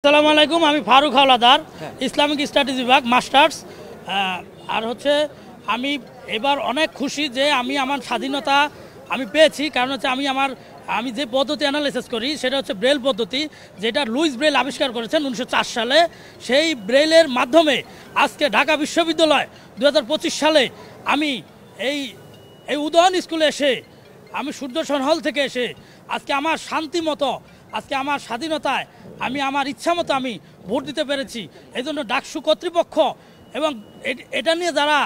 আসসালামু আলাইকুম, আমি ফারুক হাওলাদার, ইসলামিক স্টাডিজ বিভাগ মাস্টার্স। আর হচ্ছে আমি এবার অনেক খুশি যে আমি আমার স্বাধীনতা আমি পেয়েছি। কারণ হচ্ছে আমি যে পদ্ধতি অ্যানালাইসিস করি সেটা হচ্ছে ব্রেল পদ্ধতি, যেটা লুইস ব্রেল আবিষ্কার করেছেন 1904 সালে। সেই ব্রেলের মাধ্যমে আজকে ঢাকা বিশ্ববিদ্যালয় 2025 সালে আমি এই উদয়ন স্কুলে এসে, আমি সূর্যসন হল থেকে এসে আজকে আমার শান্তি মতো, আজকে আমার স্বাধীনতায় আমি আমার ইচ্ছা মতো আমি ভোট দিতে পেরেছি। এই জন্য ডাকসু কর্তৃপক্ষ এবং এটা নিয়ে যারা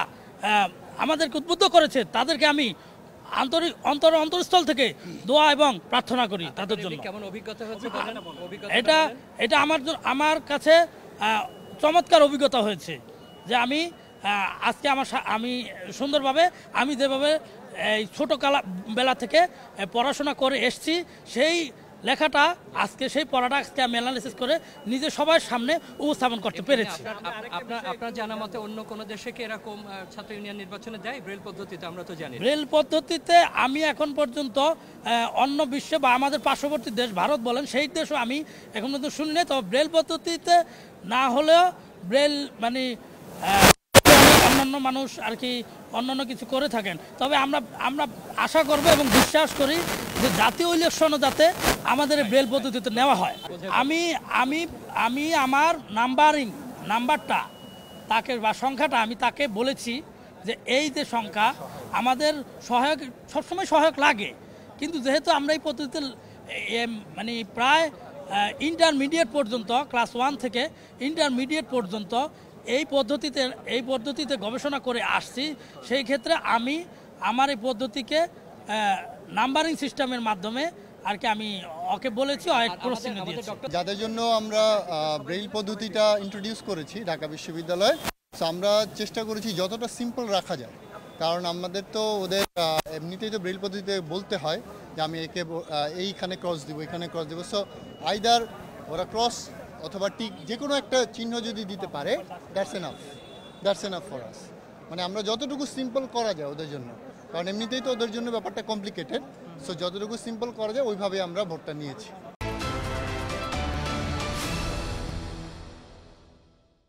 আমাদেরকে উদ্বুদ্ধ করেছে তাদেরকে আমি অন্তরস্থল থেকে দোয়া এবং প্রার্থনা করি তাদের জন্য। কেমন অভিজ্ঞতা হচ্ছে? এটা আমার কাছে চমৎকার অভিজ্ঞতা হয়েছে যে আজকে আমি সুন্দরভাবে আমি যেভাবে এই বেলা থেকে পড়াশোনা করে এসেছি, সেই লেখাটা আজকে সেই পড়াটা আজকে আমি অ্যানালাইসিস করে নিজে সবার সামনে উপস্থাপন করতে পেরেছি। আপনার জানা মতে অন্য কোনো দেশে কি এরকম ছাত্র ইউনিয়ন নির্বাচনে দেয় ব্রেল পদ্ধতিতে? আমরা তো জানি ব্রেল পদ্ধতিতে আমি এখন পর্যন্ত অন্য বিশ্বে বা আমাদের পার্শ্ববর্তী দেশ ভারত বলেন, সেই দেশও আমি এখন পর্যন্ত শুনিনি। তবে ব্রেল পদ্ধতিতে না হলেও ব্রেল মানে অন্যান্য মানুষ আর কি অন্যান্য কিছু করে থাকেন। তবে আমরা আশা করব এবং বিশ্বাস করি যে জাতীয় ইলেকশনও যাতে আমাদের ব্রেল পদ্ধতিতে নেওয়া হয়। আমি আমার নাম্বারটা তাকে বা সংখ্যাটা আমি তাকে বলেছি যে এই যে সংখ্যা আমাদের সহায়ক, সবসময় সহায়ক লাগে, কিন্তু যেহেতু আমরা এই পদ্ধতিতে মানে প্রায় ইন্টারমিডিয়েট পর্যন্ত, ক্লাস 1 থেকে ইন্টারমিডিয়েট পর্যন্ত এই পদ্ধতিতে গবেষণা করে আসছি, সেই ক্ষেত্রে আমি আমার এই পদ্ধতিকে নাম্বারিং সিস্টেমের মাধ্যমে আর কি আমি ওকে বলেছি, প্রশ্ন দিয়েছি। যাদের জন্য আমরা ব্রেইল পদ্ধতিটা ইন্ট্রোডিউস করেছি ঢাকা বিশ্ববিদ্যালয়ে, তো আমরা চেষ্টা করেছি যতটা সিম্পল রাখা যায়। কারণ আমাদের তো ওদের এমনিতেই তো ব্রেইল পদ্ধতিতে বলতে হয় যে আমি এইখানে ক্রস দিব, এখানে ক্রস দিব। সো আইদার ওরা ক্রস অথবা টিক যে কোনো একটা চিহ্ন যদি দিতে পারে, দ্যাটস এনাফ ফর আস। মানে আমরা যতটুকু সিম্পল করা যায় ওদের জন্য, কারণ এমনিতেই তো ওদের জন্য ব্যাপারটা কমপ্লিকেটেড। সো যতটুকু সিম্পল করা যায় ওইভাবে আমরা ভোটটা নিয়েছি।